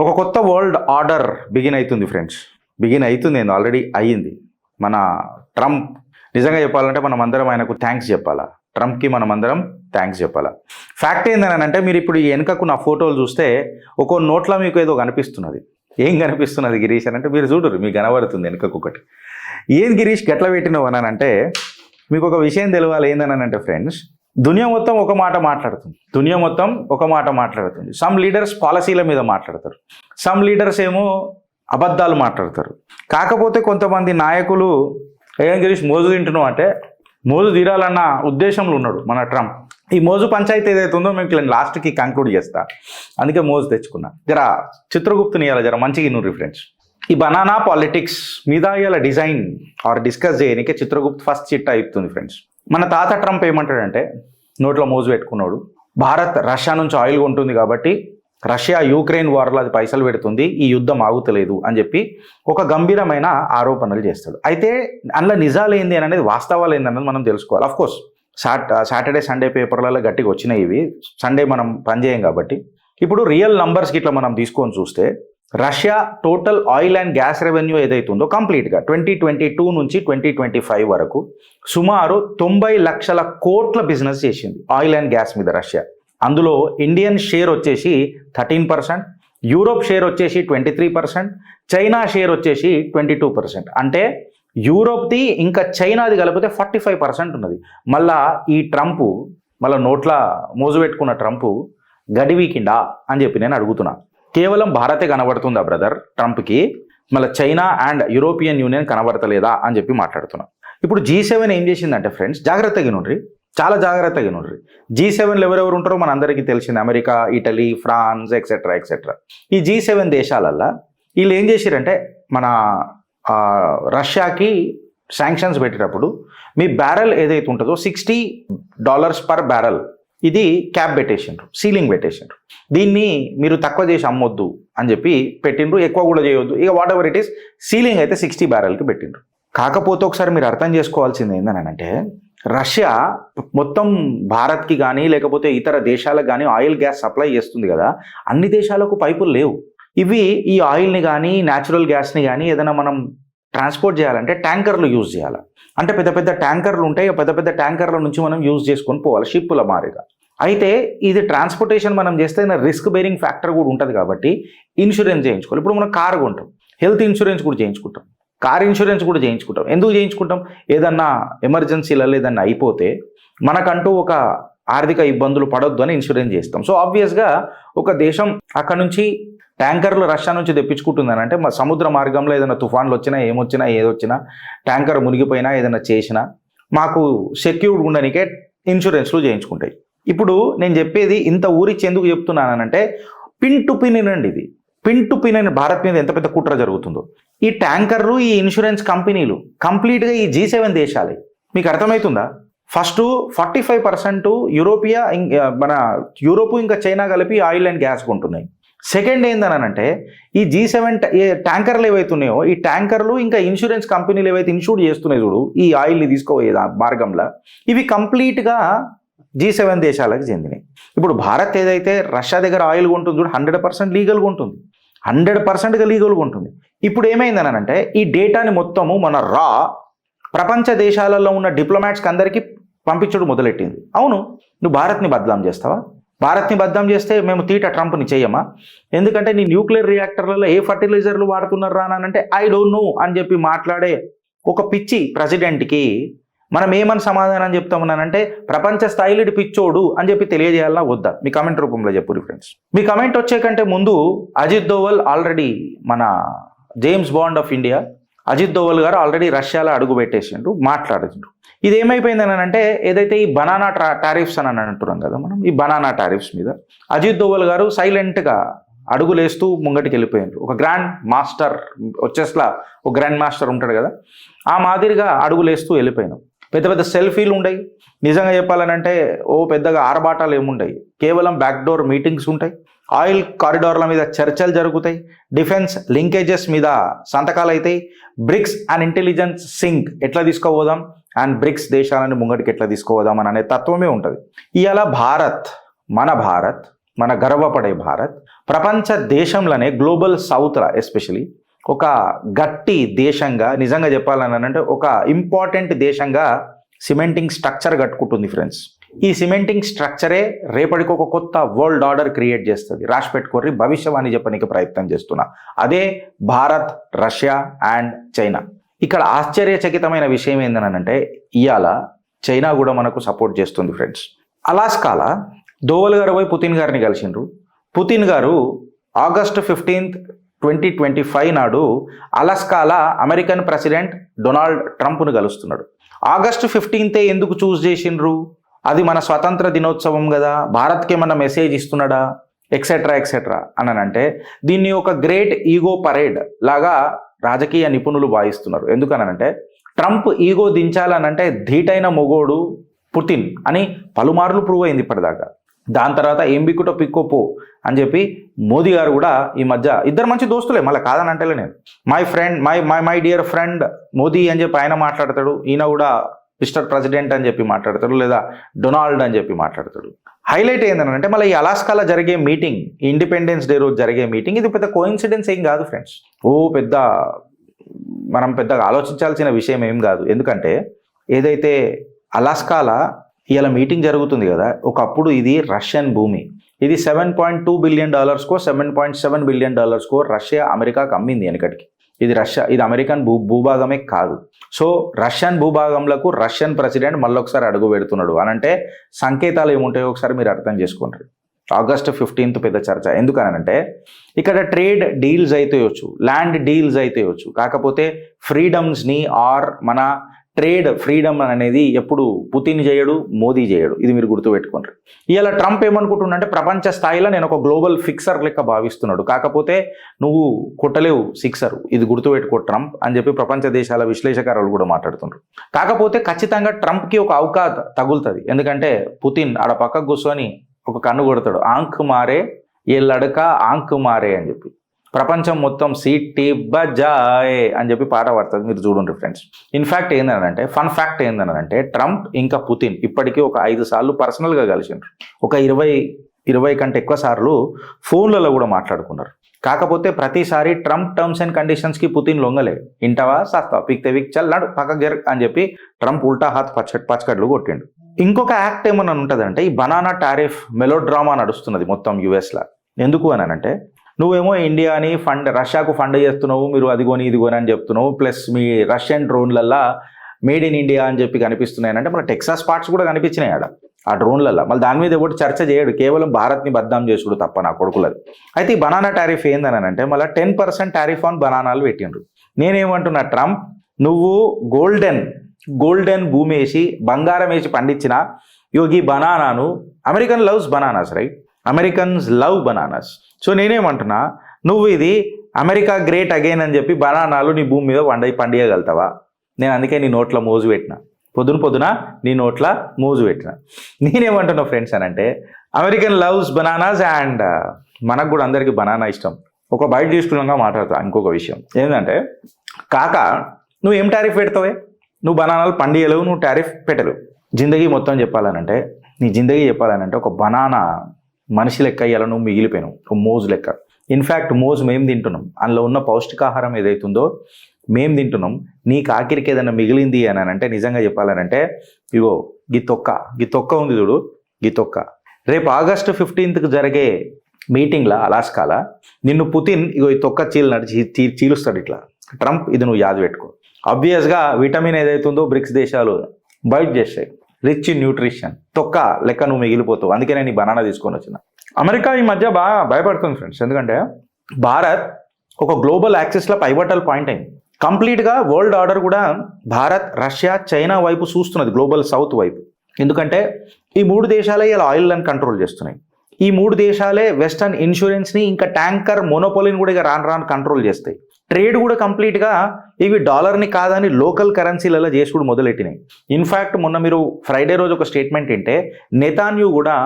ఒక కొత్త world order begin అవుతుంది ఫ్రెండ్స్. బిగిన్ అవుతుంది, ఆల్రెడీ అయ్యింది. మన ట్రంప్ నిజంగా చెప్పాలంటే మనం అందరం ఆయనకు థ్యాంక్స్ చెప్పాలా, ట్రంప్కి మనం అందరం థ్యాంక్స్ చెప్పాలా. ఫ్యాక్ట్ ఏంటంటే మీరు ఇప్పుడు ఈ వెనుకకు నా ఫోటోలు చూస్తే ఒక్కో నోట్లో మీకు ఏదో కనిపిస్తున్నది. ఏం కనిపిస్తున్నది గిరీష్ అని అంటే మీరు చూడరు, మీకు కనబడుతుంది వెనుకకు ఒకటి. ఏం గిరీష్ గట్ల పెట్టినవు అని అంటే మీకు ఒక విషయం తెలియాలి. ఏందనంటే ఫ్రెండ్స్, దునియా మొత్తం ఒక మాట మాట్లాడుతుంది, దునియా మొత్తం ఒక మాట మాట్లాడుతుంది. సమ్ లీడర్స్ పాలసీల మీద మాట్లాడతారు, సమ్ లీడర్స్ ఏమో అబద్ధాలు మాట్లాడతారు. కాకపోతే కొంతమంది నాయకులు ఏం గిరీష్ మోజు తింటున్నావు అంటే మోజు తీరాలన్న ఉద్దేశంలో ఉన్నాడు మన ట్రంప్. ఈ మోజు పంచాయతీ ఏదైతే ఉందో మీకు నేను లాస్ట్కి కంక్లూడ్ చేస్తా, అందుకే మోజు తెచ్చుకున్నా. చిత్రగుప్తుని జర మంచిగా ఇన్ను ఫ్రెండ్స్. ఈ బనానా పాలిటిక్స్ మీద ఇలా డిజైన్ ఆర్ డిస్కస్ చేయడానికి చిత్రగుప్తు ఫస్ట్ చిట్టా ఇస్తుంది ఫ్రెండ్స్. మన తాత ట్రంప్ ఏమంటాడంటే, నోట్లో మోజు పెట్టుకున్నాడు, భారత్ రష్యా నుంచి ఆయిల్ కొంటుంది కాబట్టి రష్యా యూక్రెయిన్ వార్లో అది పైసలు పెడుతుంది, ఈ యుద్ధం ఆగుతలేదు అని చెప్పి ఒక గంభీరమైన ఆరోపణలు చేస్తాడు. అయితే అందులో నిజాలు ఏంది అని అనేది, వాస్తవాలు ఏందన్నది మనం తెలుసుకోవాలి. అఫ్కోర్స్ సాటర్డే సండే పేపర్లలో గట్టిగా వచ్చినాయి ఇవి, సండే మనం పనిచేయం కాబట్టి. ఇప్పుడు రియల్ నంబర్స్కి ఇట్లా మనం తీసుకొని చూస్తే Russia total oil and gas revenue ఏదైతుందో కంప్లీట్గా 2022 నుంచి 2025 వరకు సుమారు 90 లక్షల కోట్ల బిజినెస్ చేసింది ఆయిల్ అండ్ గ్యాస్ మీద రష్యా. అందులో ఇండియన్ షేర్ వచ్చేసి 13%, యూరోప్ షేర్ వచ్చేసి 23%, చైనా షేర్ వచ్చేసి 22%. అంటే యూరోప్ది ఇంకా చైనాది కలిపితే 45% ఉన్నది. మళ్ళా ఈ ట్రంప్ మళ్ళీ నోట్ల మోజు పెట్టుకున్న ట్రంప్ గడివీకిండా అని చెప్పి నేను అడుగుతున్నా. కేవలం భారతే కనబడుతుందా బ్రదర్ ట్రంప్కి, మళ్ళీ చైనా అండ్ యూరోపియన్ యూనియన్ కనబడతలేదా అని చెప్పి మాట్లాడుతున్నా. ఇప్పుడు G7 ఏం చేసిందంటే ఫ్రెండ్స్, జాగ్రత్తగా నుండ్రి, చాలా జాగ్రత్తగా నుండ్రి. G7లో ఎవరెవరు ఉంటారో మన అందరికీ తెలిసింది, America, Italy, France etcetera etcetera. ఈ G7 దేశాలల్లో వీళ్ళు ఏం చేసిరంటే మన రష్యాకి శాంక్షన్స్ పెట్టేటప్పుడు మీ బ్యారెల్ ఏదైతే ఉంటుందో $60 పర్ బ్యారెల్ ఇది క్యాప్ పెట్టేసిండ్రు, సీలింగ్ పెట్టేసిండ్రు. దీన్ని మీరు తక్కువ చేసి అమ్మొద్దు అని చెప్పి పెట్టిండ్రు, ఎక్కువ కూడా చేయొద్దు. ఇక what ever it is, ceiling అయితే 60 బ్యారెల్కి పెట్టిండ్రు. కాకపోతే ఒకసారి మీరు అర్థం చేసుకోవాల్సింది ఏంటంటే, రష్యా మొత్తం భారత్కి కానీ లేకపోతే ఇతర దేశాలకు కానీ ఆయిల్ గ్యాస్ సప్లై చేస్తుంది కదా, అన్ని దేశాలకు పైపులు లేవు. ఇవి ఈ ఆయిల్ని కానీ న్యాచురల్ గ్యాస్ని కానీ ఏదైనా మనం ట్రాన్స్పోర్ట్ చేయాలంటే ట్యాంకర్లు యూజ్ చేయాలి. అంటే పెద్ద పెద్ద ట్యాంకర్లు ఉంటాయి, పెద్ద పెద్ద ట్యాంకర్ల నుంచి మనం యూజ్ చేసుకొని పోవాలి షిప్పుల మారిగా. అయితే ఇది ట్రాన్స్పోర్టేషన్ మనం చేస్తే రిస్క్ బేరింగ్ ఫ్యాక్టర్ కూడా ఉంటుంది కాబట్టి ఇన్సూరెన్స్ చేయించుకోవాలి. ఇప్పుడు మనం కారు కొంటాం, హెల్త్ ఇన్సూరెన్స్ కూడా చేయించుకుంటాం, కార్ ఇన్సూరెన్స్ కూడా చేయించుకుంటాం. ఎందుకు చేయించుకుంటాం? ఏదన్నా ఎమర్జెన్సీలలో ఏదన్నా అయిపోతే మనకంటూ ఒక ఆర్థిక ఇబ్బందులు పడొద్దు అని ఇన్సూరెన్స్ చేస్తాం. సో ఆబ్వియస్గా ఒక దేశం అక్కడ నుంచి ట్యాంకర్లు రష్యా నుంచి తెప్పించుకుంటుందని అంటే సముద్ర మార్గంలో ఏదైనా తుఫాన్లు వచ్చినా ఏమొచ్చినా ఏదొచ్చినా ట్యాంకర్ మునిగిపోయినా ఏదైనా చేసినా మాకు సెక్యూర్డ్ ఉండడానికే ఇన్సూరెన్స్లు చేయించుకుంటాయి. ఇప్పుడు నేను చెప్పేది ఇంత ఊరిచ్చి ఎందుకు చెప్తున్నానంటే పిన్ టు పిన్ అండి, ఇది పిన్ టు పిన్ అని భారత్ మీద ఎంత పెద్ద కుట్ర జరుగుతుందో. ఈ ట్యాంకర్లు ఈ ఇన్సూరెన్స్ కంపెనీలు కంప్లీట్గా ఈ G7 దేశాలే. మీకు అర్థమవుతుందా? ఫస్ట్ 45% మన యూరోపు ఇంకా చైనా కలిపి ఆయిల్ అండ్ గ్యాస్ కొంటున్నాయి. సెకండ్ ఏందనంటే ఈ G7 ట్యాంకర్లు ఏవైతున్నాయో ఈ ట్యాంకర్లు ఇంకా ఇన్సూరెన్స్ కంపెనీలు ఏవైతే ఇన్సూర్ చేస్తున్నాయి చూడు ఈ ఆయిల్ని తీసుకోపోయే మార్గంలో, ఇవి కంప్లీట్గా G7 దేశాలకు చెందినాయి. ఇప్పుడు భారత్ ఏదైతే రష్యా దగ్గర ఆయిల్ కొంటుంది చూడు 100% లీగల్గా ఉంటుంది, 100%గా లీగల్గా ఉంటుంది. ఇప్పుడు ఏమైందనంటే ఈ డేటాని మొత్తము మన ప్రపంచ దేశాలలో ఉన్న డిప్లొమాట్స్కి అందరికీ పంపించడం మొదలెట్టింది. అవును, నువ్వు భారత్ని బద్నాం చేస్తావా? భారత్ని బద్నాం చేస్తే మేము ట్రంప్ని చేయమా? ఎందుకంటే నీ న్యూక్లియర్ రియాక్టర్లలో ఏ ఫర్టిలైజర్లు వాడుతున్నారు రా అని అంటే ఐ డోంట్ నో అని చెప్పి మాట్లాడే ఒక పిచ్చి ప్రెసిడెంట్కి మనం ఏమని సమాధానం చెప్తామన్నానంటే ప్రపంచ స్థాయిలో పిచ్చోడు అని చెప్పి తెలియజేయాలన్నా వద్దా? మీ కామెంట్ రూపంలో చెప్పు ఫ్రెండ్స్. మీ కామెంట్ వచ్చే కంటే ముందు అజిత్ దోవల్ ఆల్రెడీ మన James Bond of India Ajit Doval గారు ఆల్రెడీ రష్యాలో అడుగు పెట్టేసిండ్రు, మాట్లాడుతుండ్రు. ఇది ఏమైపోయింది అని అంటే ఏదైతే ఈ బనానా టారిఫ్స్ అని అంటున్నాం కదా మనం, ఈ బనానా టారిఫ్స్ మీద అజిత్ దోవల్ గారు సైలెంట్గా అడుగులేస్తూ ముంగటికి వెళ్ళిపోయిండ్రు. ఒక గ్రాండ్ మాస్టర్ వచ్చేస్లా ఒక గ్రాండ్ మాస్టర్ ఉంటాడు కదా, ఆ మాదిరిగా అడుగులేస్తూ వెళ్ళిపోయినాం. పెద్ద పెద్ద సెల్ఫీలు ఉండయి, నిజంగా చెప్పాలనంటే ఓ పెద్దగా ఆరబాటాలు ఏముండయి, కేవలం బ్యాక్డోర్ మీటింగ్స్ ఉంటాయి, ఆయిల్ కారిడార్ల మీద చర్చలు జరుగుతాయి, డిఫెన్స్ లింకేజెస్ మీద సంతకాలు అవుతాయి, బ్రిక్స్ అండ్ ఇంటెలిజెన్స్ సింక్ ఎట్లా తీసుకోపోదాం అండ్ బ్రిక్స్ దేశాలను ముంగటికి ఎట్లా తీసుకోపోదాం అనే తత్వమే ఉంటుంది. ఇవాళ భారత్ మన గర్వపడే భారత్ ప్రపంచ దేశంలోనే గ్లోబల్ సౌత్లో ఎస్పెషలీ ఒక గట్టి దేశంగా, నిజంగా చెప్పాలని అంటే ఒక ఇంపార్టెంట్ దేశంగా సిమెంటింగ్ స్ట్రక్చర్ కట్టుకుంటుంది ఫ్రెండ్స్. ఈ సిమెంటింగ్ స్ట్రక్చరే రేపటికి ఒక కొత్త వరల్డ్ ఆర్డర్ క్రియేట్ చేస్తుంది. రాసి పెట్టుకోర్రి, భవిష్యవాణి చెప్పడానికి ప్రయత్నం చేస్తున్నా. అదే భారత్, రష్యా అండ్ చైనా. ఇక్కడ ఆశ్చర్యచకితమైన విషయం ఏంటనంటే ఇవాళ చైనా కూడా మనకు సపోర్ట్ చేస్తుంది ఫ్రెండ్స్. అలాస్కాల దోవల్ గారు పోయి పుతిన్ గారిని కలిసిండ్రు. పుతిన్ గారు ఆగస్టు 15, 2025 నాడు అలాస్కాల అమెరికన్ ప్రెసిడెంట్ డొనాల్డ్ ట్రంప్ను కలుస్తున్నాడు. ఆగస్టు 15 ఎందుకు చూస్ చేసిండ్రు? అది మన స్వతంత్ర దినోత్సవం కదా, భారత్కి ఏమన్నా మెసేజ్ ఇస్తున్నాడా, ఎక్సెట్రా ఎక్సెట్రా అని అంటే దీన్ని ఒక గ్రేట్ ఈగో పరేడ్ లాగా రాజకీయ నిపుణులు భావిస్తున్నారు. ఎందుకనంటే ట్రంప్ ఈగో దించాలనంటే ధీటైన మొగోడు పుతిన్ అని పలుమార్లు ప్రూవ్ అయింది ఇప్పటిదాకా. దాని తర్వాత ఏం బిక్కుటో పిక్కోపో అని చెప్పి మోదీ గారు కూడా ఈ మధ్య, ఇద్దరు మంచి దోస్తులే, మళ్ళీ కాదని అంటలే నేను, మై డియర్ ఫ్రెండ్ మోదీ అని చెప్పి ఆయన మాట్లాడతాడు, ఈయన కూడా మిస్టర్ ప్రెసిడెంట్ అని చెప్పి మాట్లాడతాడు, లేదా డొనాల్డ్ అని చెప్పి మాట్లాడతాడు. హైలైట్ ఏంటంటే మళ్ళీ ఈ అలాస్కాలో జరిగే మీటింగ్, ఇండిపెండెన్స్ డే రోజు జరిగే మీటింగ్, ఇది పెద్ద కోఇన్సిడెన్స్ ఏం కాదు ఫ్రెండ్స్. మనం పెద్దగా ఆలోచించాల్సిన విషయం ఏం కాదు. ఎందుకంటే ఏదైతే అలాస్కాలో ఇలా మీటింగ్ జరుగుతుంది కదా, ఒకప్పుడు ఇది రష్యన్ భూమి. ఇది $7.2 బిలియన్, $7.7 బిలియన్ రష్యా అమెరికాకు అమ్మింది వెనకటికి. ఇది అమెరికన్ భూభాగమే కాదు. సో రష్యన్ భూభాగంలకు రష్యన్ ప్రెసిడెంట్ మళ్ళొకసారి అడుగు పెడుతున్నాడు అనంటే సంకేతాలు ఏముంటాయో ఒకసారి మీరు అర్థం చేసుకోండి. ఆగస్టు 15 పెద్ద చర్చ. ఎందుకనంటే ఇక్కడ ట్రేడ్ డీల్స్ అయితే వచ్చు, ల్యాండ్ డీల్స్ అయితే వచ్చు, కాకపోతే ఫ్రీడమ్స్ని ఆర్ మన ట్రేడ్ ఫ్రీడమ్ అనేది ఎప్పుడు పుతిన్ చేయడు, మోదీ చేయడు. ఇది మీరు గుర్తుపెట్టుకోండి. ఇవాళ ట్రంప్ ఏమనుకుంటున్నాడంటే ప్రపంచ స్థాయిలో నేను ఒక గ్లోబల్ ఫిక్సర్ లెక్క భావిస్తున్నాడు. కాకపోతే నువ్వు కొట్టలేవు సిక్సర్, ఇది గుర్తుపెట్టుకో ట్రంప్ అని చెప్పి ప్రపంచ దేశాల విశ్లేషకారులు కూడా మాట్లాడుతున్నారు. కాకపోతే ఖచ్చితంగా ట్రంప్కి ఒక అవకాశం తగులుతుంది. ఎందుకంటే పుతిన్ ఆడ పక్కకు కూర్చొని ఒక కన్ను కొడతాడు, ఆంక్ మారే ఏ లడక ఆంక్ మారే అని చెప్పి. ప్రపంచం మొత్తం సిటీ బజాయ్ అని చెప్పి పాట పడుతుంది, మీరు చూడండి ఫ్రెండ్స్. ఇన్ఫ్యాక్ట్ ఏందనంటే ఫన్ ఫ్యాక్ట్ ఏందనంటే ట్రంప్ ఇంకా పుతిన్ ఇప్పటికీ ఒక 5 సార్లు పర్సనల్గా కలిసిండ్రు. ఒక 20 కంటే ఎక్కువ సార్లు ఫోన్లలో కూడా మాట్లాడుకున్నారు. కాకపోతే ప్రతిసారి ట్రంప్ టర్మ్స్ అండ్ కండిషన్స్కి పుతిన్ లొంగలే. ఇంటవా సస్తా పిక్తే విక్ చల్ నాడు పక్కకు జర అని చెప్పి ట్రంప్ ఉల్టా హాత్ పచ్చకడ్లు కొట్టిండు. ఇంకొక యాక్ట్ ఏమన్నా ఉంటుందంటే ఈ బనానా టారిఫ్ మెలో డ్రామా నడుస్తున్నది మొత్తం యుఎస్లో. ఎందుకు అని అంటే నువ్వేమో ఇండియాని రష్యాకు ఫండ్ చేస్తున్నావు, మీరు అదిగోని ఇదిగోని అని చెప్తున్నావు, ప్లస్ మీ రష్యన్ డ్రోన్లల్లో మేడ్ ఇన్ ఇండియా అని చెప్పి కనిపిస్తున్నాయి అంటే మన టెక్సాస్ పార్ట్స్ కూడా కనిపించినాయి ఆడ ఆ డ్రోన్లలో. మళ్ళీ దాని మీద ఎవరు చర్చ చేయడు, కేవలం భారత్ని బద్నాం చేసుడు తప్ప నా కొడుకులది. అయితే ఈ బనానా టారిఫ్ ఏందని అంటే మళ్ళీ 10% టారిఫ్ ఆన్ బనానాలు పెట్టిండ్రు. నేనేమంటున్నా, ట్రంప్ నువ్వు గోల్డెన్ భూమి వేసి బంగారం వేసి పండించిన యోగి బనానాను, American loves bananas right, Americans love bananas. So నేనేమంటున్నా, నువ్వు ఇది అమెరికా గ్రేట్ అగైన్ అని చెప్పి బనానాలు నీ భూమి మీద పండియగలుగుతావా? నేను అందుకే నీ నోట్ల మోజు పెట్టిన, పొద్దున నీ నోట్ల మోజు పెట్టిన. నేనేమంటున్నా ఫ్రెండ్స్ అని అంటే అమెరికన్ లవ్స్ బనానాస్ అండ్ మనకు కూడా అందరికీ బనానా ఇష్టం. ఒక బయట తీసుకున్నాగా మాట్లాడతా. ఇంకొక విషయం ఏంటంటే కాక నువ్వు ఏం టారిఫ్ పెడతావే? నువ్వు బనానాలు పండియలేవు, నువ్వు టారిఫ్ పెట్టలేవు. జిందగీ మొత్తం చెప్పాలనంటే, నీ జిందగీ చెప్పాలనంటే ఒక బనానా మనిషి లెక్క అయ్యాల నువ్వు మిగిలిపోయినావు, ఒక మోజు లెక్క. ఇన్ఫ్యాక్ట్ మోజు మేము తింటున్నాం, అందులో ఉన్న పౌష్టికాహారం ఏదైతుందో మేము తింటున్నాం. నీకు ఆఖరికి ఏదైనా మిగిలింది అని అంటే నిజంగా చెప్పాలనంటే ఇగో గీ తొక్క ఉంది చూడు, గీ తొక్క. రేపు ఆగస్టు 15కి జరిగే మీటింగ్లో అలాస్కాల నిన్ను పుతిన్ ఇగో ఈ తొక్క చీలుస్తాడు ఇట్లా. ట్రంప్ ఇది నువ్వు యాద పెట్టుకో. ఆబ్వియస్గా విటమిన్ ఏదైతుందో బ్రిక్స్ దేశాలు బైట్ చేస్తాయి, రిచ్ ఇన్ న్యూట్రిషన్. తొక్క లెక్క నువ్వు మిగిలిపోతావు. అందుకే నేను ఈ బనానా తీసుకొని వచ్చిన. అమెరికా ఈ మధ్య బాగా భయపడుతుంది ఫ్రెండ్స్. ఎందుకంటే భారత్ ఒక గ్లోబల్ యాక్సెస్లో పైవటల్ పాయింట్ అయింది. కంప్లీట్గా వరల్డ్ ఆర్డర్ కూడా భారత్, రష్యా, చైనా వైపు చూస్తున్నది, గ్లోబల్ సౌత్ వైపు. ఎందుకంటే ఈ 3 దేశాలే ఇలా ఆయిల్ని కంట్రోల్ చేస్తున్నాయి. ఈ 3 దేశాలే వెస్టర్న్ ఇన్సూరెన్స్ని ఇంకా ట్యాంకర్ మోనోపోలీని కూడా ఇక రాను కంట్రోల్ చేస్తాయి. ట్రేడ్ కూడా కంప్లీట్గా ఇవి డాలర్ని కాదని లోకల్ కరెన్సీలలో చేసుడు మొదలెట్టినాయి. ఇన్ఫ్యాక్ట్ మొన్న మీరు ఫ్రైడే రోజు ఒక స్టేట్మెంట్ వింటే నెతాన్యూ కూడా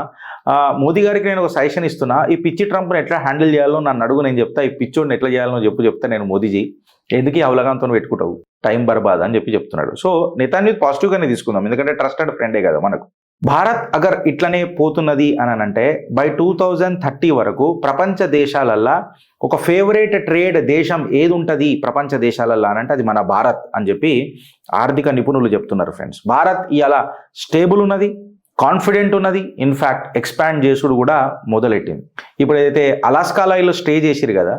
మోదీ గారికి నేను ఒక సజెషన్ ఇస్తున్నా, ఈ పిచ్చి ట్రంప్ని ఎట్లా హ్యాండిల్ చేయాలో నన్ను అడుగు, నేను చెప్తా, ఈ పిచ్చోడిని ఎట్లా చేయాలో చెప్తా నేను మోదీజీ, ఎందుకు ఈ అవలగాంతో పెట్టుకుంటావు, టైం బర్బాద్ అని చెప్తున్నాడు. సో నెతాన్యూ పాజిటివ్గానే తీసుకుందాం, ఎందుకంటే ట్రస్టెడ్ ఫ్రెండే కదా మనకు. భారత్ అగర్ ఇట్లనే పోతున్నది అని అంటే బై 2030 వరకు ప్రపంచ దేశాలల్లా ఒక ఫేవరెట్ ట్రేడ్ దేశం ఏది ఉంటుంది ప్రపంచ దేశాలల్లా అని అంటే అది మన భారత్ అని చెప్పి ఆర్థిక నిపుణులు చెప్తున్నారు ఫ్రెండ్స్. భారత్ ఇవాళ స్టేబుల్ ఉన్నది, కాన్ఫిడెంట్ ఉన్నది, ఇన్ఫ్యాక్ట్ ఎక్స్పాండ్ చేసుడు కూడా మొదలెట్టింది. ఇప్పుడు ఏదైతే అలాస్కాలో స్టే చేసిరు కదా,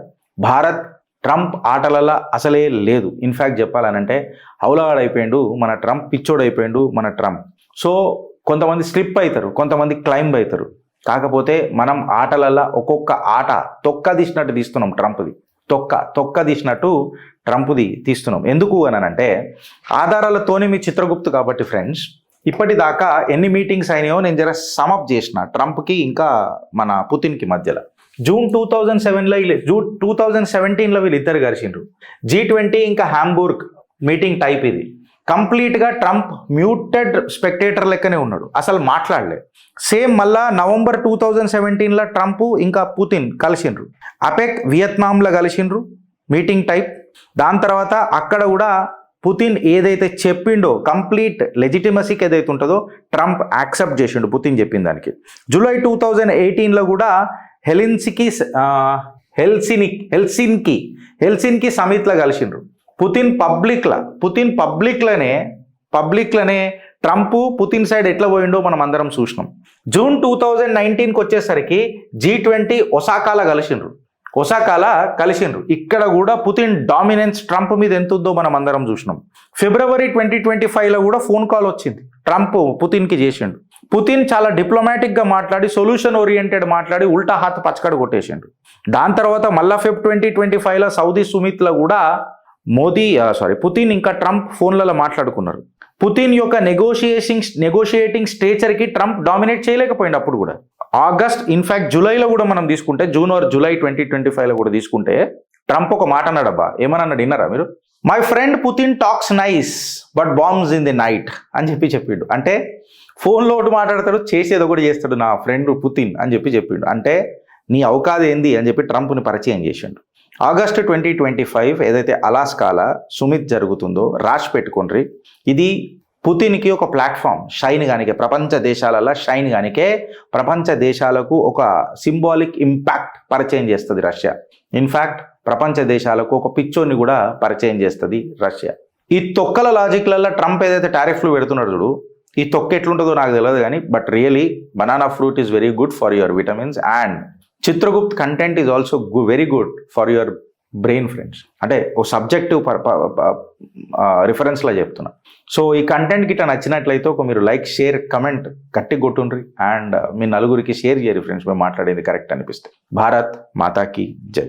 భారత్ ట్రంప్ ఆటలల్లా అసలే లేదు. ఇన్ఫ్యాక్ట్ చెప్పాలనంటే హౌలాడైపోయిండు మన ట్రంప్, పిచ్చోడైపోయిండు మన ట్రంప్. సో కొంతమంది స్లిప్ అవుతారు, కొంతమంది క్లైంబ్ అవుతారు. కాకపోతే మనం ఆటలల్లా ఒక్కొక్క ఆట తొక్క తీసినట్టు తీస్తున్నాం. ట్రంప్ది తొక్క తీసినట్టు ట్రంప్ది తీస్తున్నాం. ఎందుకు అని అంటే ఆధారాలతోనే మీ చిత్రగుప్తు కాబట్టి ఫ్రెండ్స్. ఇప్పటిదాకా ఎన్ని మీటింగ్స్ అయినాయో నేను జర సమప్ చేసిన ట్రంప్కి ఇంకా మన పుతిన్కి మధ్యలో. జూన్ 2007లో 2017లో వీళ్ళిద్దరు కలిసిండ్రు. G20 ఇంకా హాంబూర్గ్ మీటింగ్ టైప్ ఇది. కంప్లీట్గా ట్రంప్ మ్యూటెడ్ స్పెక్టేటర్ లెక్కనే ఉన్నాడు, అసలు మాట్లాడలే. సేమ్ మళ్ళా నవంబర్ 2017లో ట్రంప్ ఇంకా పుతిన్ కలిసిండ్రు. అపెక్ వియత్నాంలో కలిసిండ్రు మీటింగ్ టైప్. దాని తర్వాత అక్కడ కూడా పుతిన్ ఏదైతే చెప్పిండో కంప్లీట్ లెజిటిమసీకి ఏదైతే ఉంటుందో ట్రంప్ యాక్సెప్ట్ చేసిండు పుతిన్ చెప్పిన దానికి. జూలై 2018లో కూడా హెల్సిన్కి సమిట్లో కలిసిండ్రు. పుతిన్ పబ్లిక్లోనే ట్రంప్ పుతిన్ సైడ్ ఎట్లా పోయిండో మనం అందరం చూసినాం. జూన్ 2019కి వచ్చేసరికి G20 ఒసాకాలో కలిసిండ్రు. ఇక్కడ కూడా పుతిన్ డామినెన్స్ ట్రంప్ మీద ఎంత ఉందో మనం అందరం చూసినాం. ఫిబ్రవరి 2025లో కూడా ఫోన్ కాల్ వచ్చింది, ట్రంప్ పుతిన్కి చేసిండు. పుతిన్ చాలా డిప్లొమాటిక్గా మాట్లాడి సొల్యూషన్ ఓరియంటెడ్ మాట్లాడి ఉల్టా హాత్ పచ్చకడ కొట్టేసిండు. దాని తర్వాత మళ్ళా ఫెబ్ 2025లో సౌదీ సుమిత్లో కూడా పుతిన్ ఇంకా ట్రంప్ ఫోన్లలో మాట్లాడుకున్నారు. పుతిన్ యొక్క నెగోషియేటింగ్ స్ట్రేచర్కి ట్రంప్ డామినేట్ చేయలేకపోయింది అప్పుడు కూడా. ఆగస్ట్, ఇన్ఫ్యాక్ట్ జూలైలో కూడా మనం తీసుకుంటే, జూన్ ఆర్ జూలై 2025లో కూడా తీసుకుంటే ట్రంప్ ఒక మాట అన్నాడబ్బా. ఏమన్నాడు విన్నారా మీరు? My friend Putin talks nice but bombs in the night అని చెప్పిండు. అంటే ఫోన్లో ఒకటి మాట్లాడతాడు, చేసేది ఒకటి చేస్తాడు నా ఫ్రెండ్ పుతిన్ అని చెప్పిండు. అంటే నీ అవకాశం ఏంది అని చెప్పి ట్రంప్ని పరిచయం చేసిండు. ఆగస్టు 2025 ఏదైతే అలాస్కాల సుమిత్ జరుగుతుందో రాసి పెట్టుకోండి. ఇది పుతిన్కి ఒక ప్లాట్ఫామ్ షైన్ గానికే, ప్రపంచ దేశాలలో షైన్ గానికే, ప్రపంచ దేశాలకు ఒక సింబాలిక్ ఇంపాక్ట్ పరిచయం చేస్తుంది రష్యా. ఇన్ఫ్యాక్ట్ ప్రపంచ దేశాలకు ఒక పిచ్చోని కూడా పరిచయం చేస్తుంది రష్యా. ఈ తొక్కల లాజిక్లలో ట్రంప్ ఏదైతే టారిఫ్లు పెడుతున్నాడు చూడు, ఈ తొక్క ఎట్లుంటుందో నాకు తెలియదు కానీ but really banana fruit is very good for your vitamins and Chitragupt content is also very good for your brain friends. అంటే ఓ సబ్జెక్టివ్ రిఫరెన్స్లో చెప్తున్నా. సో ఈ కంటెంట్ గిట్ట నచ్చినట్లయితే ఒక మీరు లైక్, షేర్, కమెంట్ గట్టి కొట్టుండ్రి అండ్ మీ నలుగురికి షేర్ చేయరు ఫ్రెండ్స్, మేము మాట్లాడేది కరెక్ట్ అనిపిస్తే. భారత్ మాతాకి జై.